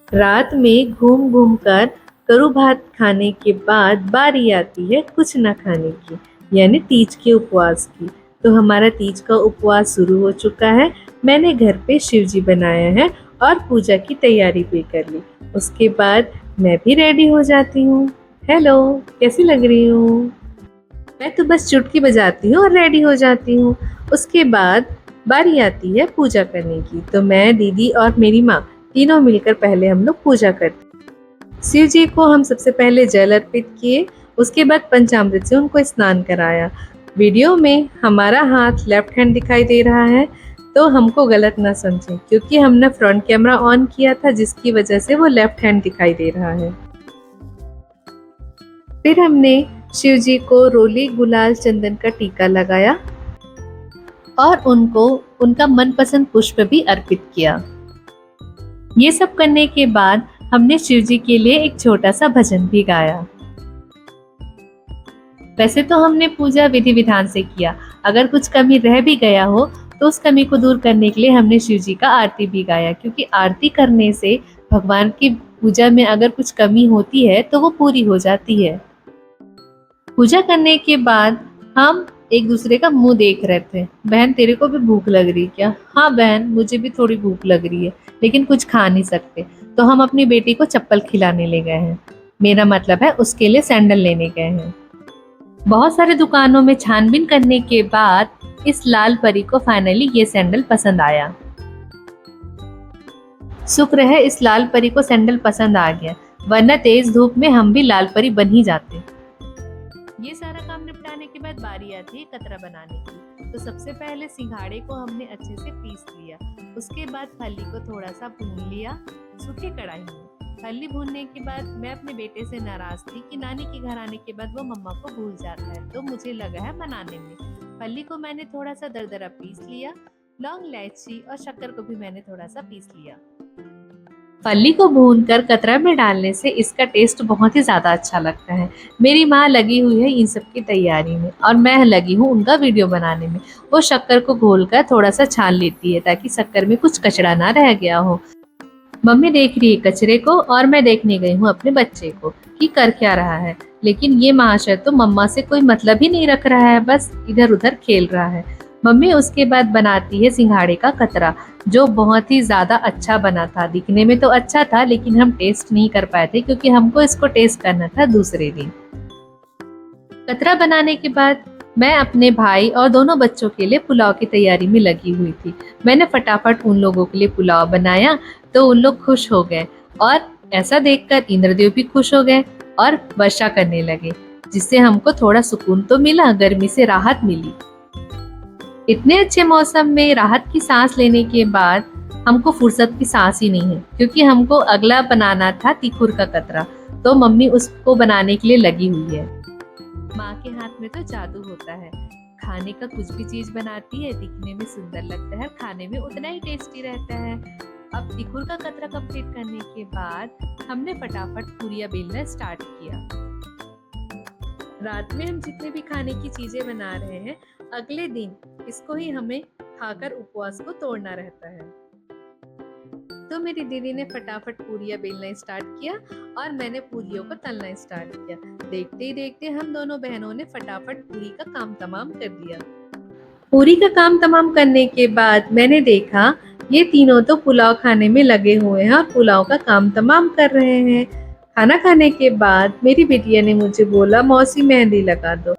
रात में घूम घूम कर करू भात खाने के बाद बारी आती है कुछ न खाने की, यानी तीज के उपवास की। तो हमारा तीज का उपवास शुरू हो चुका है। मैंने घर पे शिवजी बनाया है और पूजा की तैयारी भी कर ली। उसके बाद मैं भी रेडी हो जाती हूँ। हेलो, कैसी लग रही हूँ? मैं तो बस चुटकी बजाती हूँ और रेडी हो जाती हूँ। उसके बाद बारी आती है पूजा करने की। तो मैं, दीदी और मेरी माँ तीनों मिलकर पहले हम लोग पूजा करते हैं। शिव जी को हम सबसे पहले जल अर्पित किए, उसके बाद पंचामृत से उनको स्नान कराया। वीडियो में हमारा हाथ लेफ्ट हैंड दिखाई दे रहा है, तो हमको गलत ना समझें, क्योंकि हमने फ्रंट कैमरा ऑन किया था जिसकी वजह से वो लेफ्ट हैंड दिखाई दे रहा है। फिर हमने शिव जी को रोली गुलाल चंदन का टीका लगाया और उनको उनका मनपसंद पुष्प भी अर्पित किया। ये सब करने के बाद हमने शिव जी के लिए एक छोटा सा भजन भी गाया। वैसे तो हमने पूजा विधि विधान से किया, अगर कुछ कमी रह भी गया हो तो उस कमी को दूर करने के लिए हमने शिव जी का आरती भी गाया, क्योंकि आरती करने से भगवान की पूजा में अगर कुछ कमी होती है तो वो पूरी हो जाती है। पूजा करने के बाद हम एक दूसरे का मुंह देख रहे थे। बहन, तेरे को भी भूख लग रही है क्या? हाँ बहन, मुझे भी थोड़ी भूख लग रही है, लेकिन कुछ खा नहीं सकते, तो हम अपनी बेटी को चप्पल खिलाने ले गए हैं। मेरा मतलब है उसके लिए सैंडल लेने गए हैं। बहुत सारे दुकानों में छानबीन करने के बाद इस लाल परी को फाइनली ये सैंडल पसंद आया। शुक्र है इस लाल परी को सैंडल पसंद आ गया, वरना तेज धूप में हम भी लाल परी बन ही जाते। ये सारा काम निपटाने के बाद बारी आती है कतरा बनाने की। तो सबसे पहले सिंघाड़े को हमने अच्छे से पीस लिया। उसके बाद फली को थोड़ा सा भून लिया सूखी कढ़ाई में। फली भूनने के बाद मैं अपने बेटे से नाराज थी कि नानी के घर आने के बाद वो मम्मा को भूल जाता है, तो मुझे लगा है मनाने में। फली को मैंने थोड़ा सा दरदरा पीस लिया। लौंग, इलायची और शक्कर को भी मैंने थोड़ा सा पीस लिया। फली को भूनकर कतरा में डालने से इसका टेस्ट बहुत ही ज़्यादा अच्छा लगता है। मेरी माँ लगी हुई है इन सब की तैयारी में और मैं लगी हूँ उनका वीडियो बनाने में। वो शक्कर को घोलकर थोड़ा सा छान लेती है ताकि शक्कर में कुछ कचरा ना रह गया हो। मम्मी देख रही है कचरे को और मैं देखने गई हूँ अपने बच्चे को कि कर क्या रहा है। लेकिन ये महाशय तो मम्मा से कोई मतलब ही नहीं रख रहा है, बस इधर उधर खेल रहा है। मम्मी उसके बाद बनाती है सिंघाड़े का कतरा, जो बहुत ही ज़्यादा अच्छा बना था। दिखने में तो अच्छा था, लेकिन हम टेस्ट नहीं कर पाए थे क्योंकि हमको इसको टेस्ट करना था दूसरे दिन। कतरा बनाने के बाद मैं अपने भाई और दोनों बच्चों के लिए पुलाव की तैयारी में लगी हुई थी। मैंने फटाफट उन लोगों के लिए पुलाव बनाया तो उन लोग खुश हो गए, और ऐसा देखकर इंद्रदेव भी खुश हो गए और वर्षा करने लगे, जिससे हमको थोड़ा सुकून तो मिला, गर्मी से राहत मिली। इतने अच्छे मौसम में राहत की सांस लेने के बाद हमको फुर्सत की सांस ही नहीं है, क्योंकि हमको अगला बनाना था तिकुर का कतरा। तो मम्मी उसको बनाने के लिए लगी हुई है। माँ के हाथ में तो जादू होता है। खाने का कुछ भी चीज बनाती है, दिखने में सुंदर लगता है, खाने में उतना ही टेस्टी रहता है। अब तिकुर का कतरा कंप्लीट करने के बाद हमने फटाफट पूरियां बेलना स्टार्ट किया। रात में हम जितने भी खाने की चीजें बना रहे हैं, अगले दिन इसको ही हमें खाकर उपवास को तोड़ना रहता है। तो मेरी दीदी ने फटाफट पूरियां बेलना स्टार्ट किया और मैंने पूरियों को तलना स्टार्ट किया। देखते ही देखते हम दोनों बहनों ने फटाफट पूरी का काम तमाम कर दिया। पूरी का काम तमाम करने के बाद मैंने देखा ये तीनों तो पुलाव खाने में लगे हुए हैं और पुलाव का काम तमाम कर रहे हैं। खाना खाने के बाद मेरी बिटिया ने मुझे बोला, मौसी मेहंदी लगा दो।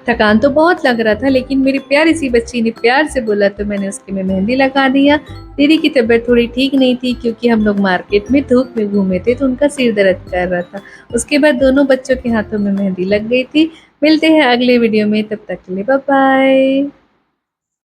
थकान तो बहुत लग रहा था, लेकिन मेरी प्यारी सी बच्ची ने प्यार से बोला तो मैंने उसके में मेहंदी लगा दिया। दीदी की तबीयत थोड़ी ठीक नहीं थी, क्योंकि हम लोग मार्केट में धूप में घूमे थे तो उनका सिर दर्द कर रहा था। उसके बाद दोनों बच्चों के हाथों में मेहंदी लग गई थी। मिलते हैं अगले वीडियो में, तब तक के लिए बाय बाय।